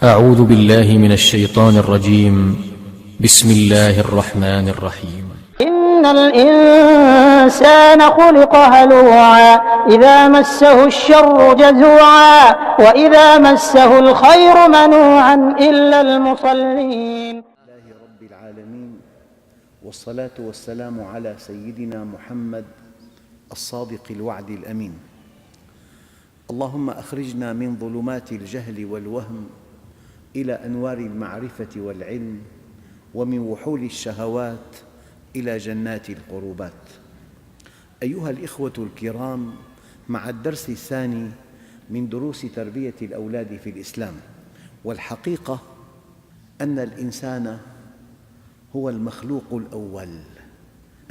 أعوذ بالله من الشيطان الرجيم. بسم الله الرحمن الرحيم. إن الإنسان خلق هلوعا إذا مسه الشر جزوعا وإذا مسه الخير منوعا إلا المصلين. لله رب العالمين، والصلاة والسلام على سيدنا محمد الصادق الوعد الأمين. اللهم أخرجنا من ظلمات الجهل والوهم إلى أنوار المعرفة والعلم، ومن وحول الشهوات إلى جنات القربات. أيها الإخوة الكرام، مع الدرس الثاني من دروس تربية الأولاد في الإسلام. والحقيقة أن الإنسان هو المخلوق الأول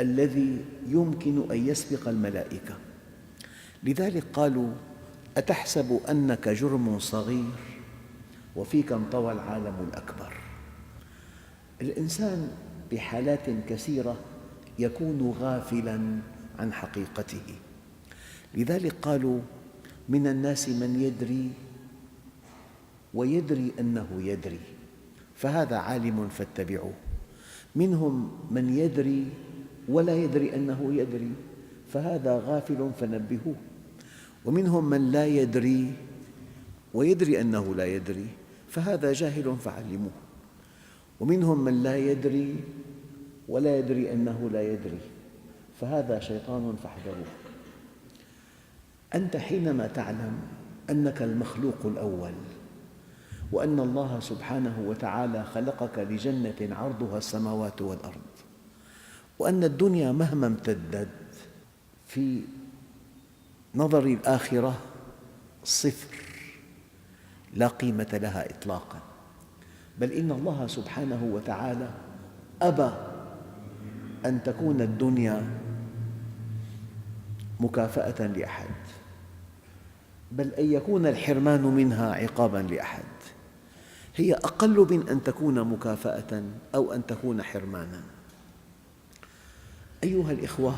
الذي يمكن أن يسبق الملائكة. لذلك قالوا: أتحسب أنك جرم صغير وفيك انطوى العالم الأكبر. الإنسان بحالات كثيرة يكون غافلاً عن حقيقته. لذلك قالوا: من الناس من يدري ويدري أنه يدري، فهذا عالم فاتبعوه. منهم من يدري ولا يدري أنه يدري، فهذا غافل فنبهوه. ومنهم من لا يدري ويدري أنه لا يدري، فهذا جاهل فعلموه. ومنهم من لا يدري ولا يدري أنه لا يدري، فهذا شيطان فاحذروه. أنت حينما تعلم أنك المخلوق الأول، وأن الله سبحانه وتعالى خلقك لجنة عرضها السماوات والأرض، وأن الدنيا مهما امتدت في نظر الآخرة صفر، لا قيمة لها إطلاقاً، بل إن الله سبحانه وتعالى أبى أن تكون الدنيا مكافأة لأحد، بل أن يكون الحرمان منها عقاباً لأحد. هي أقل من أن تكون مكافأة أو أن تكون حرماناً. أيها الإخوة،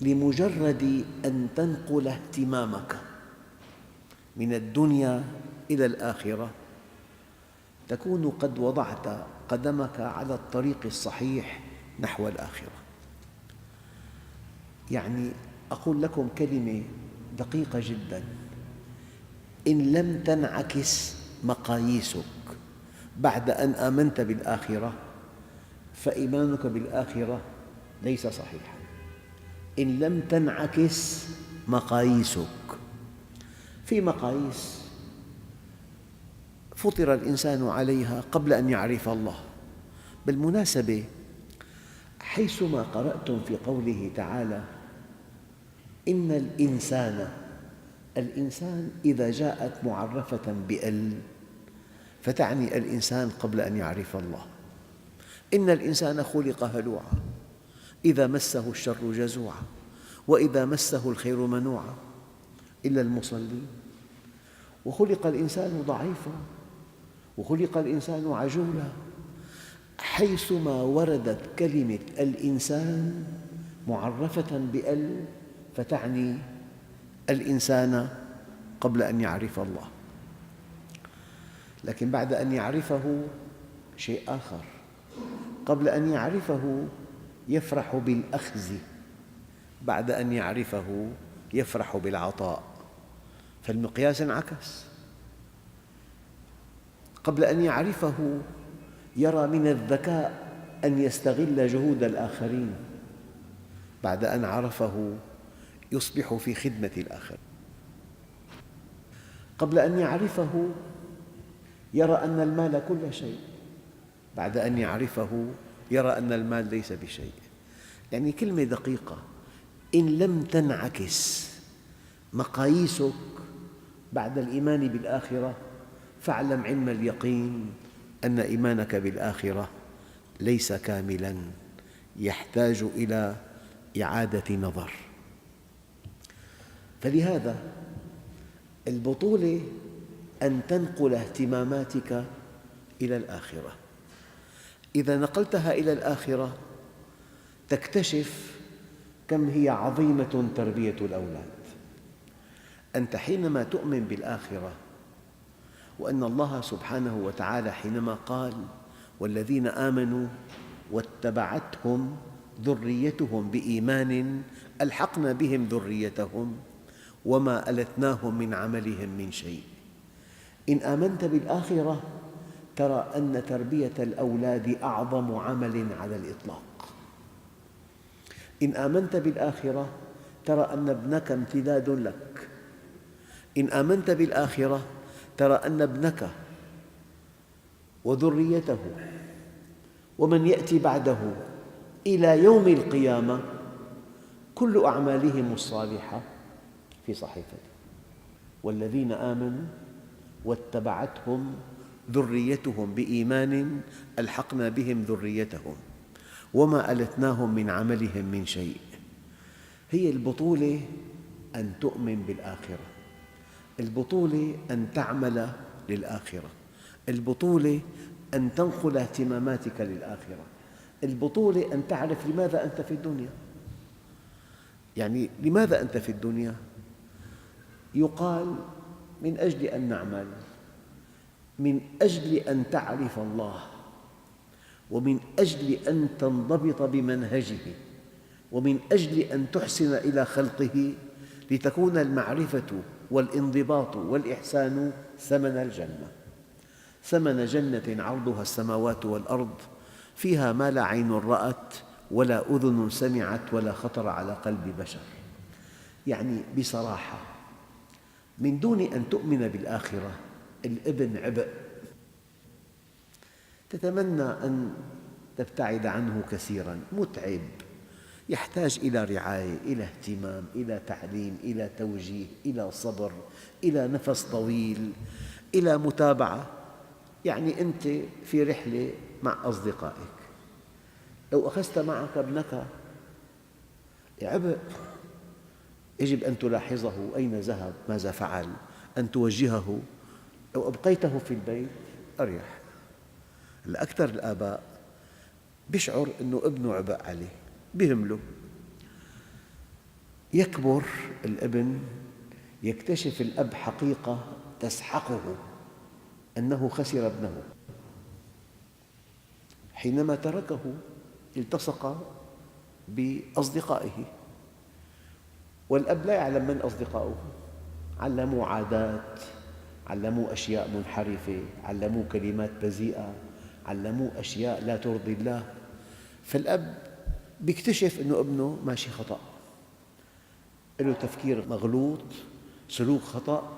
لمجرد أن تنقل اهتمامك من الدنيا إلى الآخرة تكون قد وضعت قدمك على الطريق الصحيح نحو الآخرة. يعني أقول لكم كلمة دقيقة جداً: إن لم تنعكس مقاييسك بعد أن آمنت بالآخرة فإيمانك بالآخرة ليس صحيحاً. إن لم تنعكس مقاييسك، في مقاييس فطر الإنسان عليها قبل أن يعرف الله. بالمناسبة، حيثما قرأتم في قوله تعالى: إن الإنسان إذا جاءت معرفة بأل فتعني الإنسان قبل أن يعرف الله. إن الإنسان خلق هلوعا إذا مسه الشر جزوعا وإذا مسه الخير منوعا إلا المصلين. وخلق الإنسان ضعيفا وخلق الإنسان عجولا. حيثما وردت كلمة الإنسان معرفة بأل فتعني الإنسان قبل أن يعرف الله. لكن بعد أن يعرفه شيء آخر. قبل أن يعرفه يفرح بالأخذ، بعد أن يعرفه يفرح بالعطاء، فالمقياس انعكس. قبل أن يعرفه يرى من الذكاء أن يستغل جهود الآخرين، بعد أن عرفه يصبح في خدمة الآخرين. قبل أن يعرفه يرى أن المال كل شيء، بعد أن يعرفه يرى أن المال ليس بشيء. يعني كلمة دقيقة: إن لم تنعكس مقاييسك بعد الإيمان بالآخرة فاعلم علم اليقين أن إيمانك بالآخرة ليس كاملاً، يحتاج إلى إعادة نظر. فلهذا البطولة أن تنقل اهتماماتك إلى الآخرة. إذا نقلتها إلى الآخرة تكتشف كم هي عظيمة تربية الأولاد. أنت حينما تؤمن بالآخرة وأن الله سبحانه وتعالى حينما قال والذين آمنوا واتبعتهم ذريتهم بإيمان ألحقنا بهم ذريتهم وما ألتناهم من عملهم من شيء. إن آمنت بالآخرة ترى أن تربية الأولاد أعظم عمل على الإطلاق. إن آمنت بالآخرة ترى أن ابنك امتداد لك. إن آمنت بالآخرة ترى أن ابنك وذريته ومن يأتي بعده إلى يوم القيامة كل أعمالهم الصالحة في صحيفته. والذين آمنوا واتبعتهم ذريتهم بإيمان ألحقنا بهم ذريتهم وما ألتناهم من عملهم من شيء. هي البطولة أن تؤمن بالآخرة، البطولة أن تعمل للآخرة، البطولة أن تنقل اهتماماتك للآخرة، البطولة أن تعرف لماذا أنت في الدنيا. يعني لماذا أنت في الدنيا؟ يقال من أجل أن نعمل، من أجل أن تعرف الله، ومن أجل أن تنضبط بمنهجه، ومن أجل أن تحسن إلى خلقه، لتكون المعرفة والانضباط والإحسان ثمن الجنة، ثمن جنة عرضها السماوات والأرض فيها ما لا عين رأت ولا أذن سمعت ولا خطر على قلب بشر. يعني بصراحة من دون أن تؤمن بالآخرة الابن عبء، تتمنى أن تبتعد عنه كثيراً، متعب، يحتاج إلى رعاية، إلى اهتمام، إلى تعليم، إلى توجيه، إلى صبر، إلى نفس طويل، إلى متابعة. يعني أنت في رحلة مع أصدقائك، لو أخذت معك ابنك عبء، يجب أن تلاحظه أين ذهب، ماذا فعل، أن توجهه. لو أبقيته في البيت أريح. أكثر الآباء يشعر أن ابنه عبء عليه، بيهمله. يكبر الابن يكتشف الأب حقيقة تسحقه، أنه خسر ابنه. حينما تركه التصق بأصدقائه، والأب لا يعلم من أصدقاؤه، علموه عادات، علموه أشياء منحرفة، علموه كلمات بذيئة، علموه أشياء لا ترضي الله. فالأب يكتشف أن ابنه ماشي خطأ، له تفكير مغلوط، سلوك خطأ،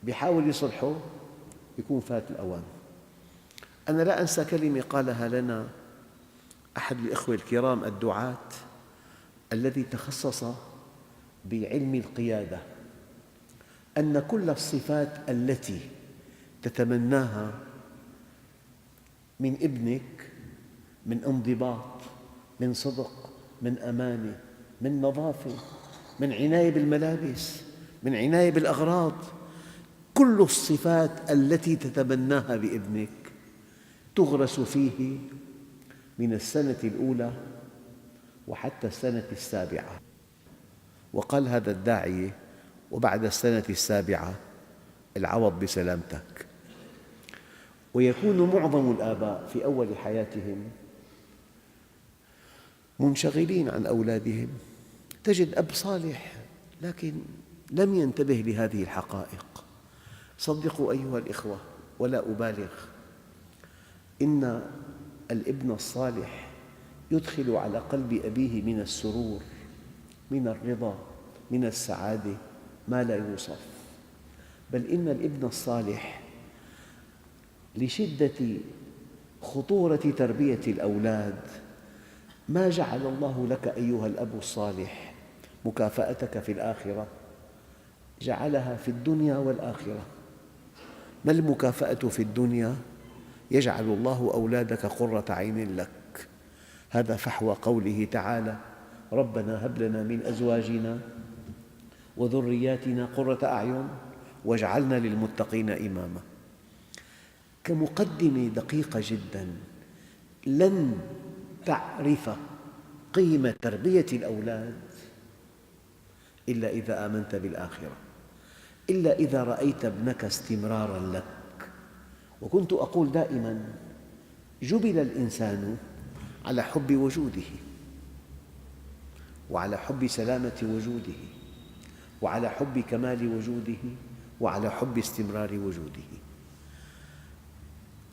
يحاول يصلحه، يكون فات الأوان. أنا لا أنسى كلمة قالها لنا أحد الإخوة الكرام الدعاة الذي تخصص بعلم القيادة، أن كل الصفات التي تتمناها من ابنك، من انضباط، من صدق، من أمانة، من نظافة، من عناية بالملابس، من عناية بالأغراض، كل الصفات التي تتمناها بابنك تغرس فيه من السنة الأولى وحتى السنة السابعة. وقال هذا الداعية: وبعد السنة السابعة العوض بسلامتك. ويكون معظم الآباء في أول حياتهم منشغلين عن أولادهم. تجد أب صالح لكن لم ينتبه لهذه الحقائق. صدقوا أيها الإخوة ولا أبالغ، إن الابن الصالح يدخل على قلب أبيه من السرور، من الرضا، من السعادة ما لا يوصف. بل إن الابن الصالح لشدة خطورة تربية الأولاد ما جعل الله لك أيها الأب الصالح مكافأتك في الآخرة، جعلها في الدنيا والآخرة. ما المكافأة في الدنيا؟ يجعل الله أولادك قرة عين لك. هذا فحوى قوله تعالى: ربنا هب لنا من أزواجنا وذرياتنا قرة أعين واجعلنا للمتقين إماما. كمقدمة دقيقة جداً، لن تعرف قيمة تربية الأولاد إلا إذا آمنت بالآخرة. إلا إذا رأيت ابنك استمراراً لك. وكنت أقول دائماً: جبل الإنسان على حب وجوده، وعلى حب سلامة وجوده، وعلى حب كمال وجوده، وعلى حب استمرار وجوده.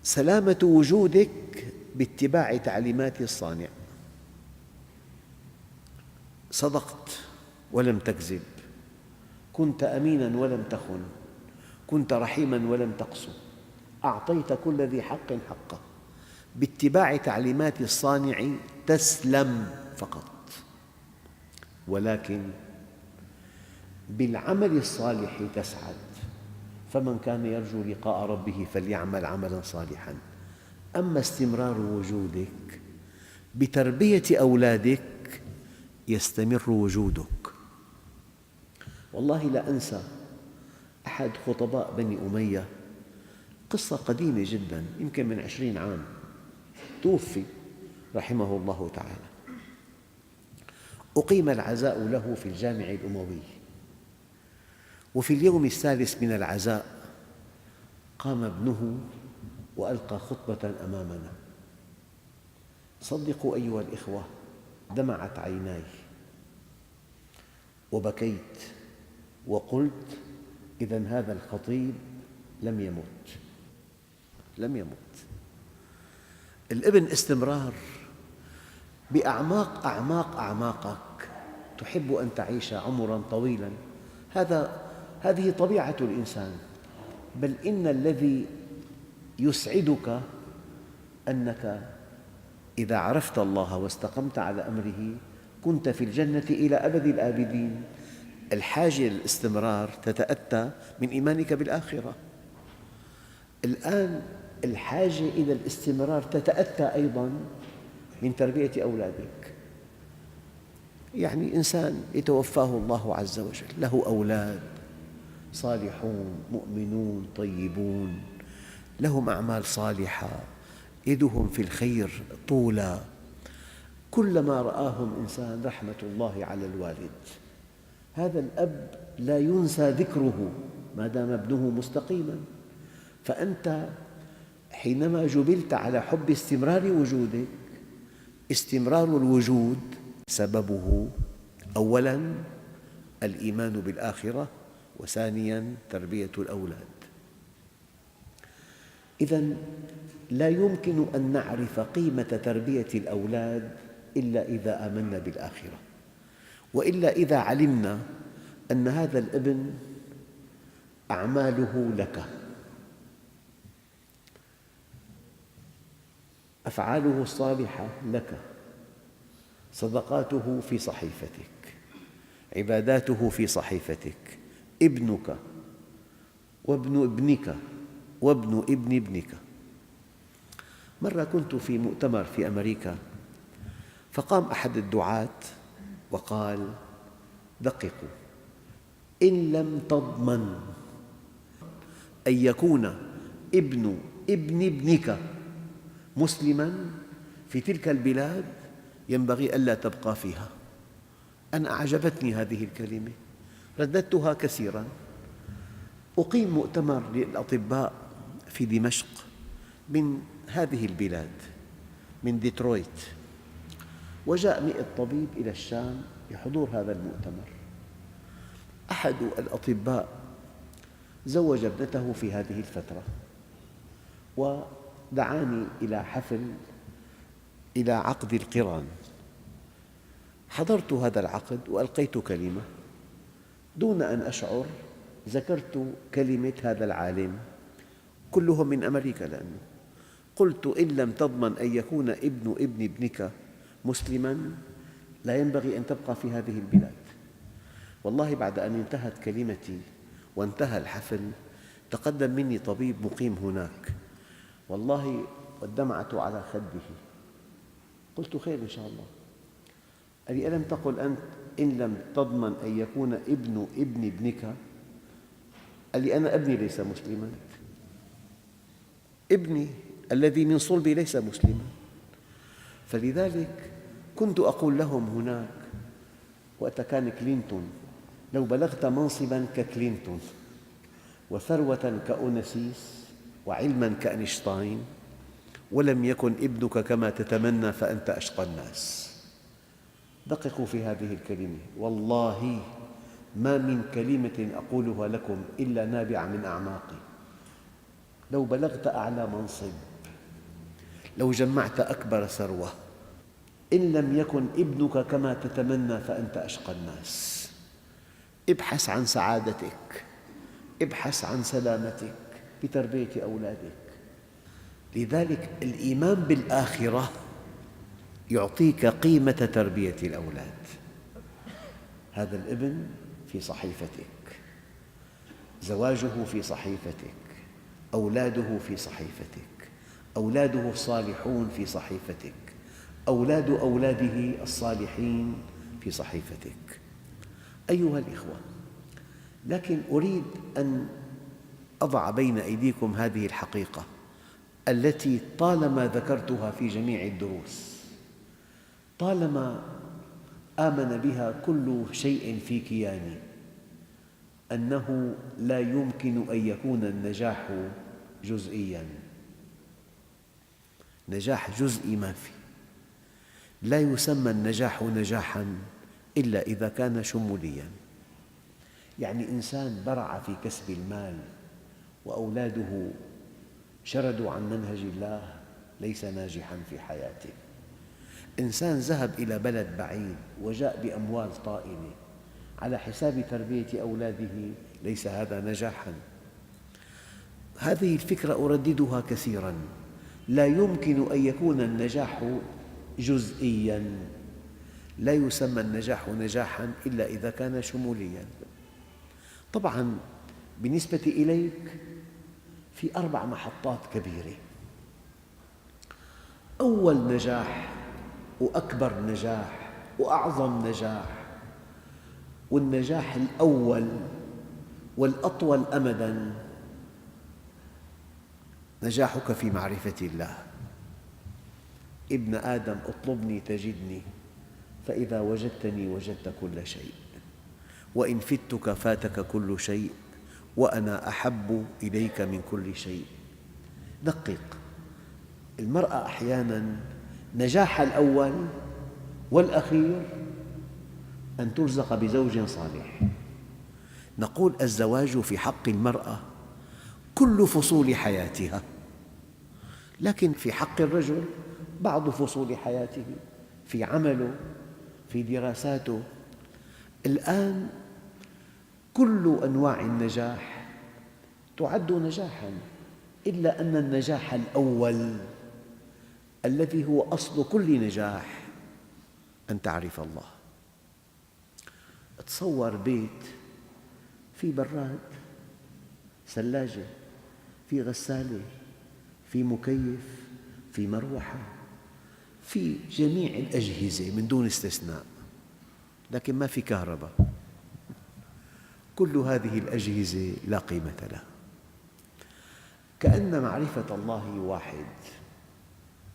سلامة وجودك باتباع تعليمات الصانع. صدقت ولم تكذب، كنت أميناً ولم تخن، كنت رحيماً ولم تقسو، أعطيت كل ذي حق حقه. باتباع تعليمات الصانع تسلم فقط، ولكن بالعمل الصالح تسعد. فمن كان يرجو لقاء ربه فليعمل عملاً صالحاً. أما استمرار وجودك بتربية أولادك يستمر وجودك. والله لا أنسى أحد خطباء بني أمية، قصة قديمة جداً، يمكن من 20 عام، توفي رحمه الله تعالى. أقيم العزاء له في الجامع الأموي، وفي اليوم الثالث من العزاء قام ابنه وألقى خطبة أمامنا. صدقوا أيها الإخوة، دمعت عيناي وبكيت وقلت: إذن هذا الخطيب لم يمت، لم يمت. الابن استمرار. بأعماق أعماق أعماقك تحب أن تعيش عمراً طويلاً، هذه طبيعة الإنسان. بل إن الذي يسعدك أنك إذا عرفت الله واستقمت على أمره كنت في الجنة إلى أبد الآبدين. الحاجة للاستمرار تتأتى من إيمانك بالآخرة. الآن الحاجة إلى الاستمرار تتأتى أيضاً من تربية أولادك. يعني إنسان يتوفاه الله عز وجل، له أولاد صالحون مؤمنون طيبون، لهم أعمال صالحة، يدهم في الخير طولا، كلما رآهم إنسان رحمة الله على الوالد. هذا الأب لا ينسى ذكره ما دام ابنه مستقيماً. فأنت حينما جبلت على حب استمرار وجودك، استمرار الوجود سببه أولاً الإيمان بالآخرة، وثانياً تربية الأولاد. إذن لا يمكن أن نعرف قيمة تربية الأولاد إلا إذا آمنا بالآخرة، وإلا إذا علمنا أن هذا الابن أعماله لك، أفعاله الصالحة لك، صدقاته في صحيفتك، عباداته في صحيفتك، ابنك وابن ابنك وابن ابن ابنك. مرة كنت في مؤتمر في أمريكا، فقام أحد الدعاة وقال: دققوا، إن لم تضمن أن يكون ابن ابن ابنك مسلماً في تلك البلاد ينبغي ألا تبقى فيها. أنا أعجبتني هذه الكلمة، رددتها كثيراً. أقيم مؤتمر للأطباء في دمشق من هذه البلاد، من ديترويت، وجاء 100 طبيب إلى الشام لحضور هذا المؤتمر. أحد الأطباء زوج ابنته في هذه الفترة، ودعاني إلى حفل، إلى عقد القران. حضرت هذا العقد وألقيت كلمة، دون أن أشعر ذكرت كلمة هذا العالم، كلهم من أمريكا، لأنه قلت: إن لم تضمن أن يكون ابن ابن ابنك مسلماً لا ينبغي أن تبقى في هذه البلاد. والله بعد أن انتهت كلمتي وانتهى الحفل تقدم مني طبيب مقيم هناك، والله والدمعة على خده. قلت: خير إن شاء الله. قال لي: ألم تقل أنت إن لم تضمن أن يكون ابن ابن ابنك؟ قال لي: أنا ابني ليس مسلماً، ابني الذي من صلبي ليس مسلماً. فلذلك كنت أقول لهم هناك وقت كان كلينتون: لو بلغت منصباً ككلينتون وثروة كأونسيس وعلما كأينشتاين، ولم يكن ابنك كما تتمنى فأنت أشقى الناس. دققوا في هذه الكلمة، والله ما من كلمة أقولها لكم إلا نابعة من أعماقي. لو بلغت أعلى منصب، لو جمعت أكبر ثروة، إن لم يكن ابنك كما تتمنى فأنت أشقى الناس. ابحث عن سعادتك، ابحث عن سلامتك بتربية أولادك. لذلك الإيمان بالآخرة يعطيك قيمة تربية الأولاد. هذا الابن في صحيفتك، زواجه في صحيفتك، أولاده في صحيفتك، أولاده الصالحون في صحيفتك، أولاد أولاده الصالحين في صحيفتك. أيها الإخوة، لكن أريد أن أضع بين أيديكم هذه الحقيقة التي طالما ذكرتها في جميع الدروس، طالما آمن بها كل شيء في كياني، أنه لا يمكن أن يكون النجاح جزئياً. نجاح جزئي ما في. لا يسمى النجاح نجاحاً إلا إذا كان شمولياً. يعني إنسان برع في كسب المال وأولاده شردوا عن منهج الله ليس ناجحاً في حياته. إنسان ذهب إلى بلد بعيد وجاء بأموال طائلة على حساب تربية أولاده ليس هذا نجاحاً. هذه الفكرة أرددها كثيراً. لا يمكن أن يكون النجاح جزئياً. لا يسمى النجاح نجاحاً إلا إذا كان شمولياً. طبعاً بالنسبة إليك في 4 محطات كبيرة. أول نجاح وأكبر نجاح وأعظم نجاح، والنجاح الأول والأطول أمداً، نجاحك في معرفة الله. ابن آدم اطلبني تجدني، فإذا وجدتني وجدت كل شيء، وإن فتك فاتك كل شيء، وأنا أحب إليك من كل شيء. دقق، المرأة أحياناً نجاحها الأول والأخير أن ترزق بزوج صالح. نقول الزواج في حق المرأة كل فصول حياتها، لكن في حق الرجل بعض فصول حياته، في عمله، في دراساته. الآن كل أنواع النجاح تعد نجاحاً، إلا أن النجاح الأول الذي هو أصل كل نجاح أن تعرف الله. تصور بيت في براد، ثلاجة، في غسالة، في مكيف، في مروحة، في جميع الأجهزة من دون استثناء، لكن ما في كهرباء. كل هذه الأجهزة لا قيمة لها. كأن معرفة الله واحد،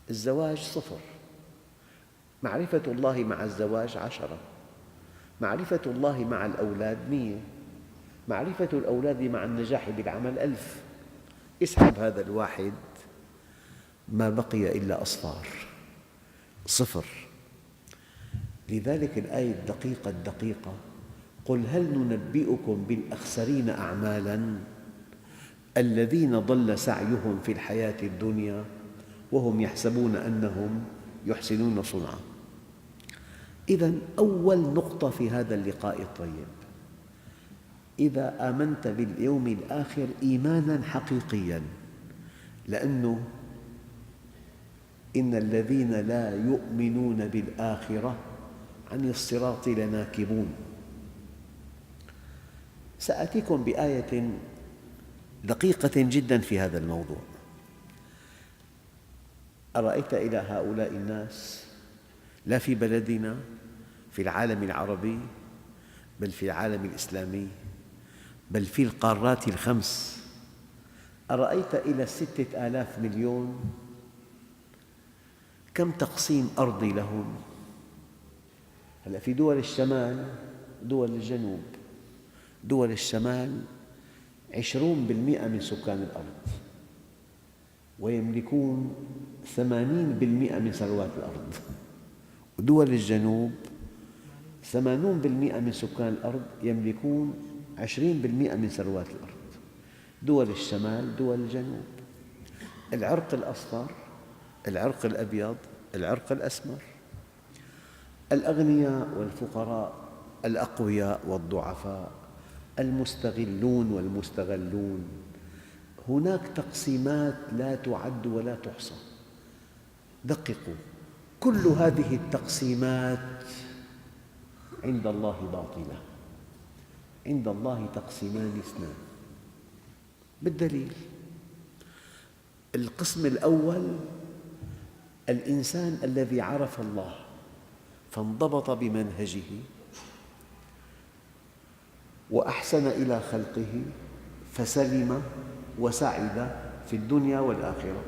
الزواج 0، معرفة الله مع الزواج 10، معرفة الله مع الأولاد 100، معرفة الأولاد مع النجاح بالعمل 1000. اسحب هذا الواحد ما بقي إلا أصفار، 0. لذلك الآية الدقيقة قل هل ننبئكم بالأخسرين أعمالاً الذين ضل سعيهم في الحياة الدنيا وهم يحسبون أنهم يحسنون صنعاً. إذن أول نقطة في هذا اللقاء الطيب، إذا آمنت باليوم الآخر إيماناً حقيقياً، لأنه إن الذين لا يؤمنون بالآخرة عن الصراط لناكبون. سأتيكم بآية دقيقة جداً في هذا الموضوع. أرأيت إلى هؤلاء الناس، لا في بلدنا، في العالم العربي، بل في العالم الإسلامي، بل في القارات ال5، أرأيت إلى 6,000 مليون كم تقسيم أرضي لهم؟ هلأ في دول الشمال، دول الجنوب، دول الشمال 20% من سكان الأرض، ويملكون 80% من ثروات الأرض. ودول الجنوب 80% من سكان الأرض يملكون 20% من ثروات الأرض. دول الشمال، دول الجنوب، العرق الأصفر، العرق الأبيض، العرق الأسمر، الأغنياء والفقراء، الأقوياء والضعفاء، المستغلون والمستغلون. هناك تقسيمات لا تعد ولا تحصى. دققوا، كل هذه التقسيمات عند الله باطلة. عند الله تقسيمان اثنان بالدليل. القسم الأول الإنسان الذي عرف الله فانضبط بمنهجه وأحسن إلى خلقه فسلم وسعد في الدنيا والآخرة.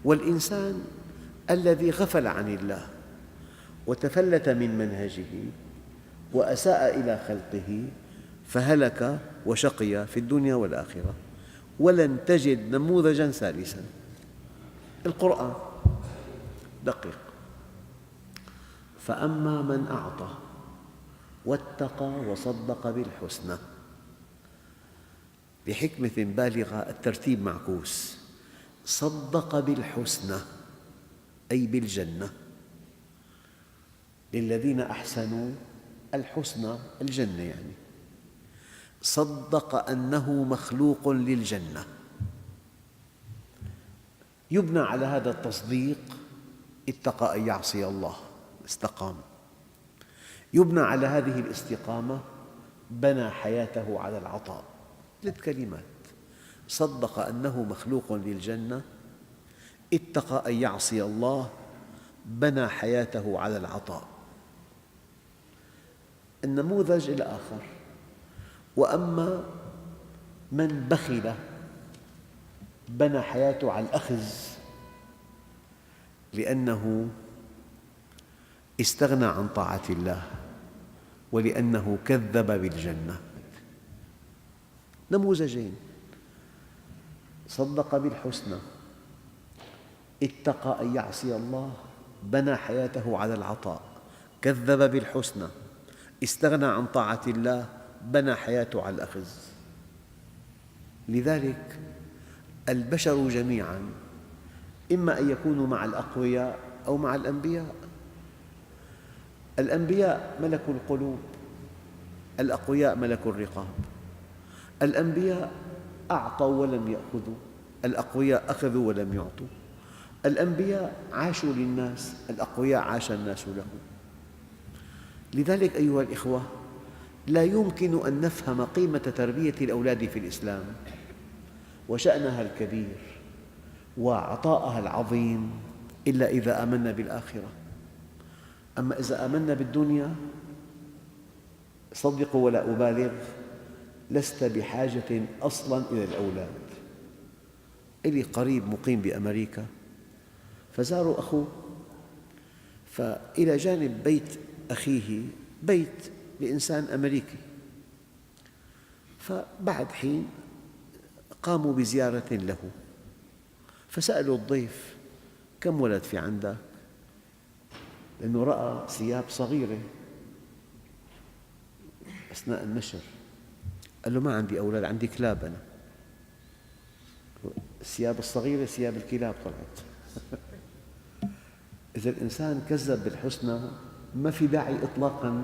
والإنسان الذي غفل عن الله وتفلت من منهجه وأساء إلى خلقه فهلك وشقي في الدنيا والآخرة. ولن تجد نموذجاً ثالثاً. القرآن دقق: فأما من أعطى واتقى وصدق بالحسنى. بحكمة بالغة الترتيب معكوس: صدق بالحسنى أي بالجنة. للذين أحسنوا الحسنى، الجنة يعني. صدق أنه مخلوق للجنة. يبنى على هذا التصديق اتقى أن يعصي الله، استقام. يبنى على هذه الاستقامة بنى حياته على العطاء. 3 كلمات: صدق أنه مخلوق للجنة، اتقى أن يعصي الله، بنى حياته على العطاء. النموذج الآخر: وأما من بخل بنى حياته على الأخذ، لأنه استغنى عن طاعة الله ولأنه كذب بالجنة. نموذجين: صدق بالحسنى، اتقى أن يعصي الله، بنى حياته على العطاء. كذب بالحسنى، استغنى عن طاعة الله، بنى حياته على الأخذ. لذلك البشر جميعاً إما أن يكونوا مع الأقوياء أو مع الأنبياء. الأنبياء ملكوا القلوب، الأقوياء ملكوا الرقاب. الأنبياء أعطوا ولم يأخذوا، الأقوياء أخذوا ولم يعطوا. الأنبياء عاشوا للناس، الأقوياء عاش الناس لهم. لذلك أيها الإخوة، لا يمكن أن نفهم قيمة تربية الأولاد في الإسلام وشأنها الكبير وعطاءها العظيم إلا إذا آمنا بالآخرة. أما إذا آمنا بالدنيا، صدقوا ولا أبالغ، لست بحاجة أصلاً إلى الأولاد. إلي قريب مقيم بأمريكا، فزاروا أخوه، فإلى جانب بيت أخيه بيت لإنسان أمريكي. فبعد حين قاموا بزيارة له، فسألوا الضيف: كم ولد في عندك؟ لأنه رأى ثياب صغيرة أثناء النشر. قال له: ما عندي أولاد، عندي كلاب أنا. الثياب الصغيرة ثياب الكلاب طلعت. إذا الإنسان كذب بالحسنى ما في داعي إطلاقاً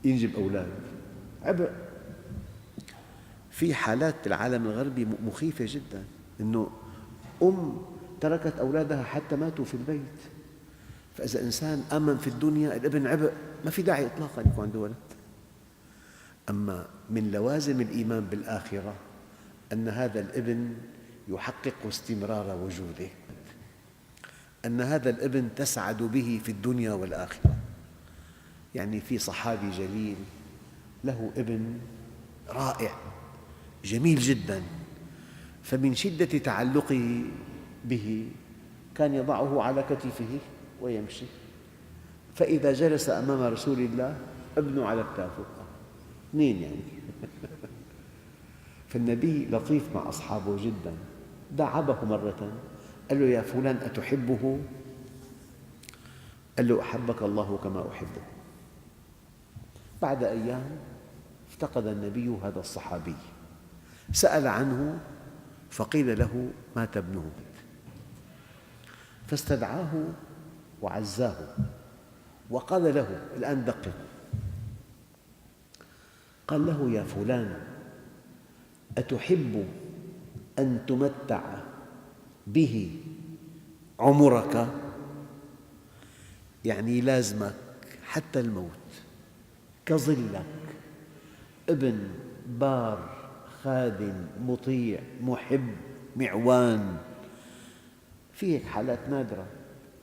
ينجب أولاد. عبء. في حالات العالم الغربي مخيفة جداً، أنه تركت أولادها حتى ماتوا في البيت. فإذا إنسان آمن في الدنيا الابن عبء، ما في داعي إطلاقاً يكون عنده ولد. أما من لوازم الإيمان بالآخرة أن هذا الابن يحقق استمرار وجوده، أن هذا الابن تسعد به في الدنيا والآخرة. يعني في صحابي جليل له ابن رائع جميل جداً، فمن شدة تعلقه به كان يضعه على كتفه ويمشي، فإذا جلس أمام رسول الله ابنه على كتافه، 2 يعني. فالنبي لطيف مع أصحابه جدا، داعبه مرة قال له: يا فلان أتحبه؟ قال له: أحبك الله كما أحبه. بعد أيام افتقد النبي هذا الصحابي، سأل عنه فقيل له: مات ابنه. فاستدعاه وعزاه وقال له: الآن دقق، قال له: يا فلان أتحب أن تمتع به عمرك؟ يعني لازمك حتى الموت، كظلك، ابن بار خادم مطيع محب معوان. في هيك حالات نادرة،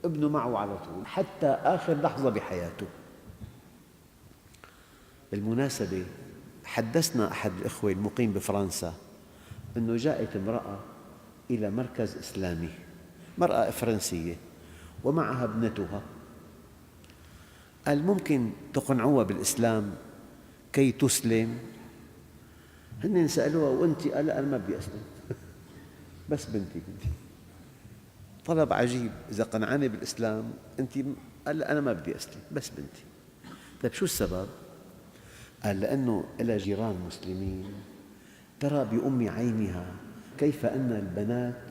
ابنه معه على طول حتى آخر لحظة بحياته. بالمناسبة حدثنا أحد الأخوة المقيم بفرنسا أنه جاءت امرأة إلى مركز إسلامي، امرأة فرنسية ومعها ابنتها، قال: ممكن تقنعوها بالإسلام كي تسلم؟ هن سألوها: وأنت؟ قال: أنا ما بدي أسلم بس بنتي. طلب عجيب، إذا قنعاني بالإسلام أنت؟ قال: أنا ما بدي أسلم بس بنتي. طيب شو السبب؟ قال: لأنه لها جيران مسلمين، ترى بأم عينها كيف أن البنات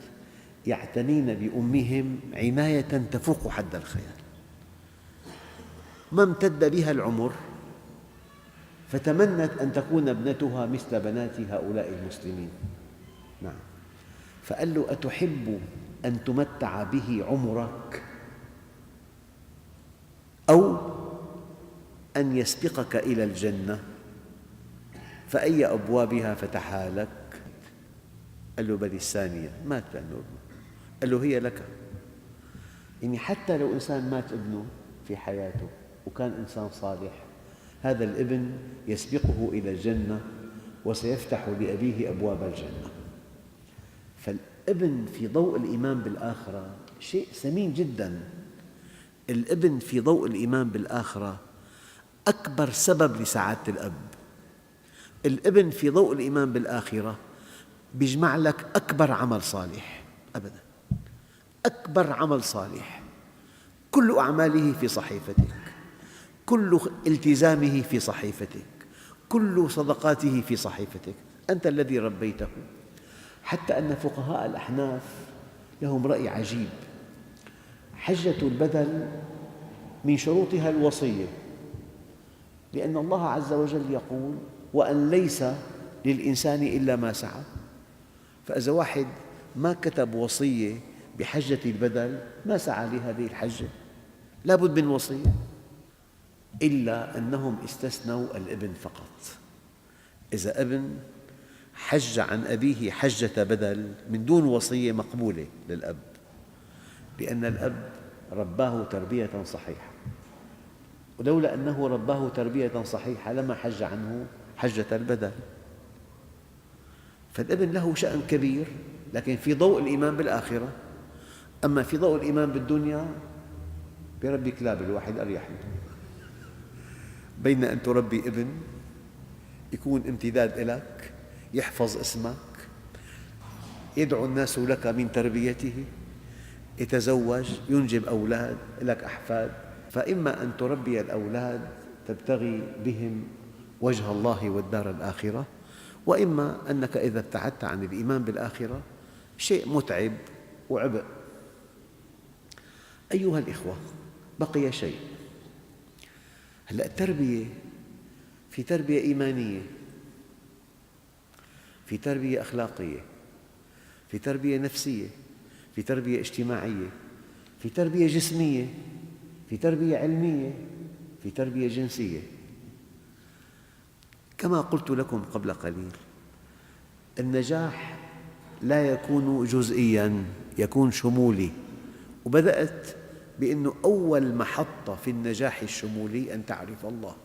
يعتنين بأمهم عناية تفوق حد الخيال، ما امتد بها العمر فتمنت أن تكون ابنتها مثل بنات هؤلاء المسلمين. نعم. فقال له: أتحب أن تمتع به عمرك أو أن يسبقك إلى الجنة؟ فأي أبوابها فتحها لك؟ قال له: بل الثانية. مات لأنه ابنه. قال له: هي لك. يعني حتى لو إنسان مات ابنه في حياته وكان إنسان صالح، هذا الابن يسبقه إلى الجنة وسيفتح لأبيه أبواب الجنة. فالابن في ضوء الإيمان بالآخرة شيء ثمين جدا. الابن في ضوء الإيمان بالآخرة أكبر سبب لسعادة الأب. الابن في ضوء الإيمان بالآخرة بيجمع لك أكبر عمل صالح، أبدا أكبر عمل صالح، كل أعماله في صحيفتك، كل التزامه في صحيفتك، كل صدقاته في صحيفتك، أنت الذي ربيته. حتى أن فقهاء الأحناف لهم رأي عجيب: حجة البدل من شروطها الوصية، لأن الله عز وجل يقول: وأن ليس للإنسان إلا ما سعى. فإذا واحد ما كتب وصية بحجة البدل ما سعى لهذه الحجة، لا بد من وصية. إلا أنهم استثنوا الابن فقط. إذا ابن حج عن أبيه حجة بدل من دون وصية مقبولة للأب، لأن الأب رباه تربية صحيحة، ولولا أنه رباه تربية صحيحة لما حج عنه حجة البدل. فالابن له شأن كبير، لكن في ضوء الإيمان بالآخرة. أما في ضوء الإيمان بالدنيا بربي كلاب الواحد أريح له، بين أن تربي ابن يكون امتداد لك، يحفظ اسمك، يدعو الناس لك من تربيته، يتزوج، ينجب أولاد، لك أحفاد. فإما أن تربي الأولاد تبتغي بهم وجه الله والدار الآخرة، وإما أنك إذا ابتعدت عن الإيمان بالآخرة شيء متعب وعبء. أيها الإخوة، بقي شيء. هلأ التربية، في تربية إيمانية، في تربية أخلاقية، في تربية نفسية، في تربية اجتماعية، في تربية جسمية، في تربية علمية، في تربية جنسية. كما قلت لكم قبل قليل، النجاح لا يكون جزئياً، يكون شمولي. وبدأت بأنه أول محطة في النجاح الشمولي أن تعرف الله،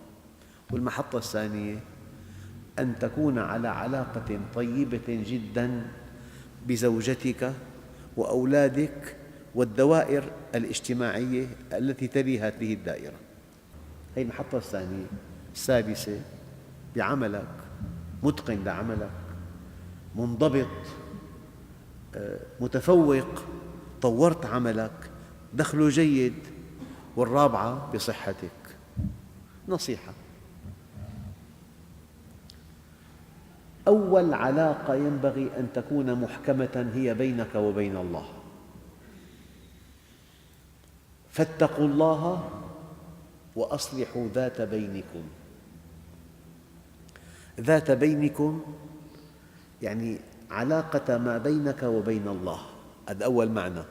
والمحطة الثانية أن تكون على علاقة طيبة جداً بزوجتك وأولادك والدوائر الاجتماعية التي تلي هذه الدائرة. هذه المحطة الثانية. الثالثة، بعملك، متقن لعملك، منضبط، متفوق، طورت عملك، دخله جيد. والرابعة بصحتك. نصيحة: أول علاقة ينبغي أن تكون محكمة هي بينك وبين الله. فاتقوا الله وأصلحوا ذات بينكم. ذات بينكم يعني علاقة ما بينك وبين الله، هذا أول معنى.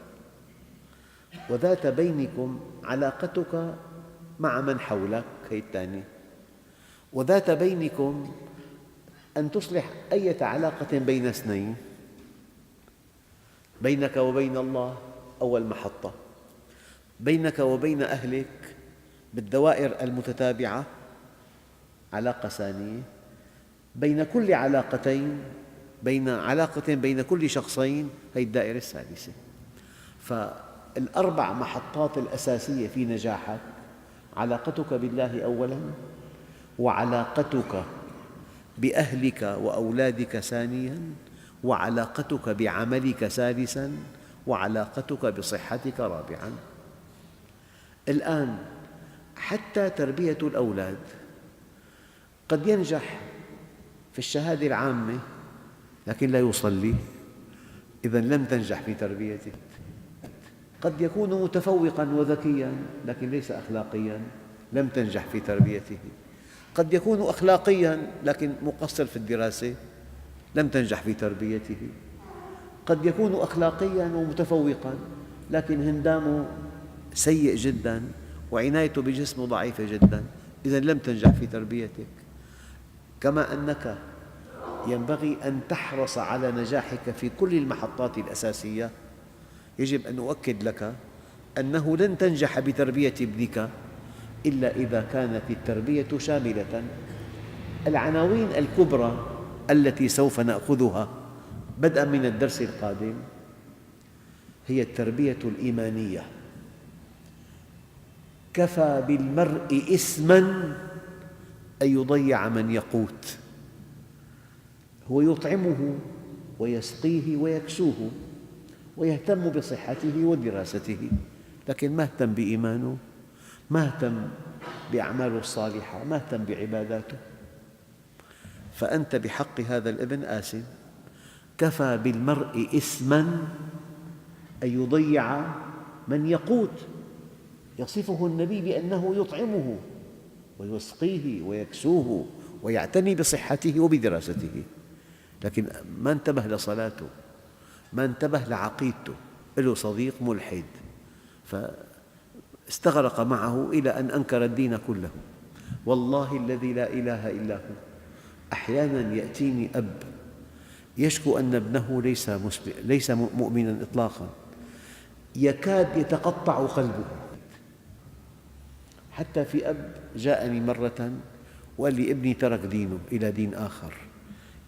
وذات بينكم علاقتك مع من حولك، هي الثانية. وذات بينكم أن تصلح أي علاقة بين اثنين، بينك وبين الله أول محطة، بينك وبين أهلك بالدوائر المتتابعة علاقة ثانية، بين كل علاقتين، بين علاقة بين كل شخصين، هي الدائرة الثالثة. فالأربع محطات الأساسية في نجاحك: علاقتك بالله أولاً، وعلاقتك بأهلك وأولادك ثانياً، وعلاقتك بعملك ثالثاً، وعلاقتك بصحتك رابعاً. الآن حتى تربية الأولاد قد ينجح في الشهادة العامة لكن لا يصلي، إذن لم تنجح في تربيته. قد يكون متفوقاً وذكياً لكن ليس أخلاقياً، لم تنجح في تربيته. قد يكون أخلاقياً لكن مقصر في الدراسة، لم تنجح في تربيته. قد يكون أخلاقياً ومتفوقاً لكن هندامه سيء جداً وعنايته بجسمه ضعيفة جداً، إذن لم تنجح في تربيتك. كما أنك ينبغي أن تحرص على نجاحك في كل المحطات الأساسية، يجب أن أؤكد لك أنه لن تنجح بتربية ابنك إلا إذا كانت التربية شاملة. العناوين الكبرى التي سوف نأخذها بدءاً من الدرس القادم هي التربية الإيمانية. كفى بالمرء إثماً أن يضيع من يقوت. هو يطعمه ويسقيه ويكسوه ويهتم بصحته ودراسته، لكن ما اهتم بإيمانه، ما اهتم بأعماله الصالحة، ما اهتم بعباداته. فأنت بحق هذا الابن آثم. كفى بالمرء إثماً أن يضيع من يقوت. يصفه النبي بأنه يطعمه ويسقيه ويكسوه ويعتني بصحته وبدراسته، لكن ما انتبه لصلاته، ما انتبه لعقيدته. له صديق ملحد فاستغرق معه إلى أن أنكر الدين كله. والله الذي لا إله إلا هو، أحياناً يأتيني أب يشكو أن ابنه ليس مؤمناً إطلاقاً، يكاد يتقطع قلبه. حتى في أب جاءني مرة وقال لي ابني ترك دينه إلى دين آخر،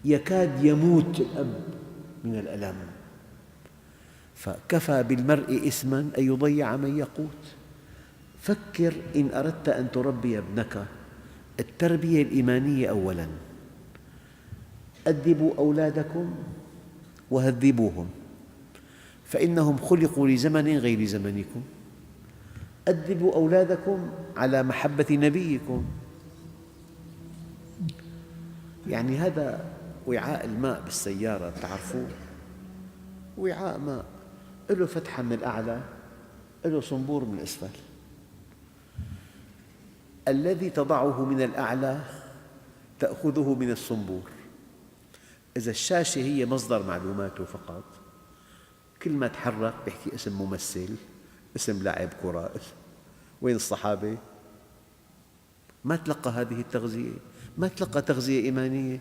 يكاد يموت الأب من الألم. فكفى بالمرء إثماً أن يضيع من يقوت. فكر إن أردت أن تربي ابنك التربية الإيمانية أولاً. أدبوا أولادكم وهذبوهم فإنهم خلقوا لزمن غير زمنكم. أدبوا أولادكم على محبة نبيكم. يعني هذا وعاء الماء بالسيارة، تعرفوه؟ وعاء ماء له فتحة من الأعلى، له صنبور من الأسفل. الذي تضعه من الأعلى تأخذه من الصنبور. إذا الشاشة هي مصدر معلوماته فقط، كل ما تحرك يحكي اسم ممثل، اسم لاعب كرة، وين الصحابة؟ ما تلقى هذه التغذية، ما تلقى تغذية إيمانية.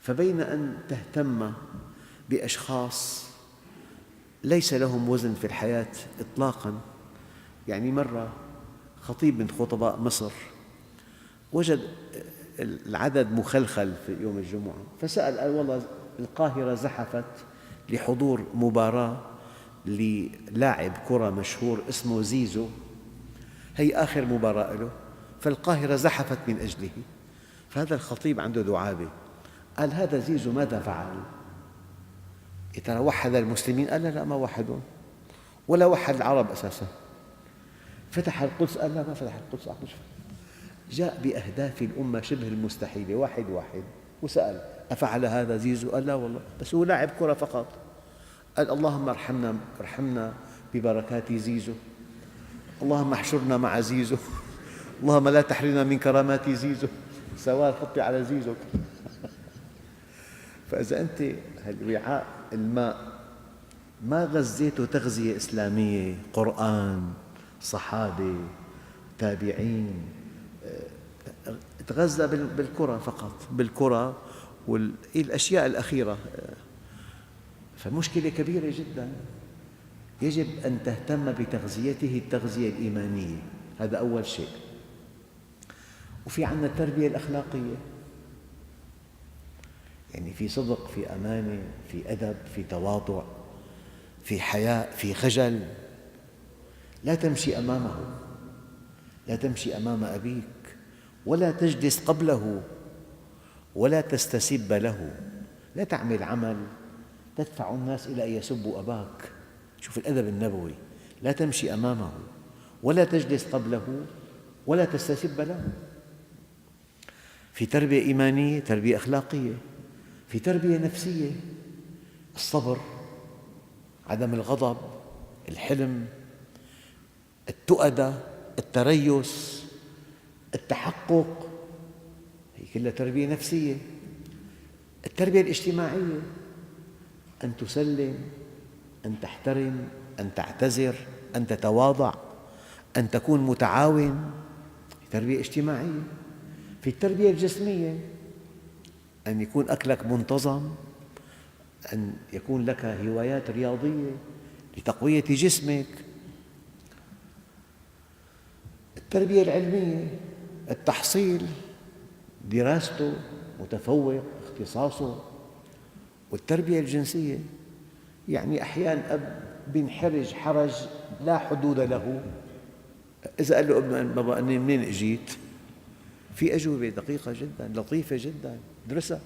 فبين أن تهتم بأشخاص ليس لهم وزن في الحياة إطلاقاً. يعني مرة خطيب من خطباء مصر وجد العدد مخلخل في يوم الجمعة، فسأل قال والله القاهرة زحفت لحضور مباراة للاعب كرة مشهور اسمه زيزو، هي آخر مباراة له، فالقاهرة زحفت من أجله. فهذا الخطيب عنده دعابة، قال هذا زيزو ماذا فعل؟ يا ترى وحد المسلمين؟ قال لا ما وحدهم، ولا وحد العرب أساساً. فتح القدس؟ قال لا ما فتح القدس. جاء بأهداف الأمة شبه المستحيلة واحد وسأل أفعل هذا زيزو؟ قال لا والله، بس هو لاعب كرة فقط. قال اللهم ارحمنا ببركات زيزو، اللهم احشرنا مع زيزو، اللهم لا تحرمنا من كرامات زيزو، سواد حطي على زيزو. فإذا أنت هالوعاء الماء ما غذيته تغذية إسلامية، قرآن، صحابة، تابعين، تغذى بالكرة فقط، بالكرة والأشياء الأخيرة، فمشكلة كبيرة جدا. يجب أن تهتم بتغذيته التغذية الإيمانية، هذا أول شيء. وفي عندنا التربية الأخلاقية، يعني في صدق، في أمانة، في أدب، في تواضع، في حياء، في خجل. لا تمشي أمامه، لا تمشي أمام أبيك، ولا تجلس قبله، ولا تستسب له. لا تعمل عمل تدفع الناس إلى أن يسبوا أباك. شوف الأدب النبوي، لا تمشي أمامه، ولا تجلس قبله، ولا تستسب له. في تربية إيمانية، تربية أخلاقية، في تربية نفسية، الصبر، عدم الغضب، الحلم، التؤدة، التريث، التحقق، هي كلها تربية نفسية. التربية الاجتماعية، أن تسلم، أن تحترم، أن تعتذر، أن تتواضع، أن تكون متعاون، تربية اجتماعية. في التربية الجسمية، أن يكون أكلك منتظم، أن يكون لك هوايات رياضية لتقوية جسمك. التربية العلمية، التحصيل، دراسته، متفوق، اختصاصه. والتربية الجنسية، يعني أحياناً أب بينحرج حرج لا حدود له. إذا قال له ابن بابا أني منين أجيت؟ في أجوبة دقيقة جداً، لطيفة جداً، درسها.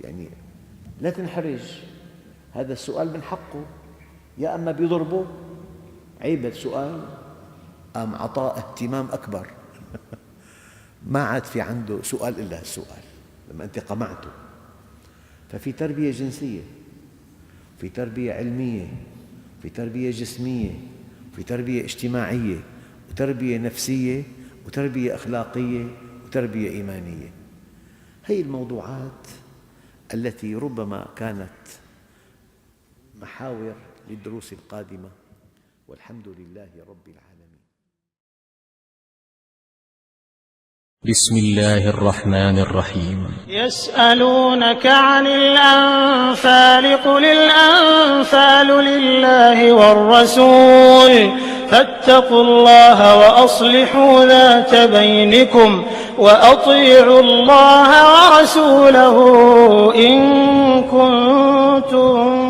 يعني لا تنحرج، هذا السؤال من حقه. يا أما بيضربه، عيب السؤال، أم عطاء اهتمام أكبر. ما عاد في عنده سؤال إلا السؤال لما أنت قمعته. ففي تربية جنسية، في تربية علمية، في تربية جسمية، في تربية اجتماعية، وتربية نفسية، وتربية أخلاقية، وتربية إيمانية. هذه الموضوعات التي ربما كانت محاور للدروس القادمة، والحمد لله رب العالمين. بسم الله الرحمن الرحيم. يسألونك عن الأنفال، قل الأنفال لله والرسول، فاتقوا الله وأصلحوا ذات بينكم، وأطيعوا الله ورسوله إن كنتم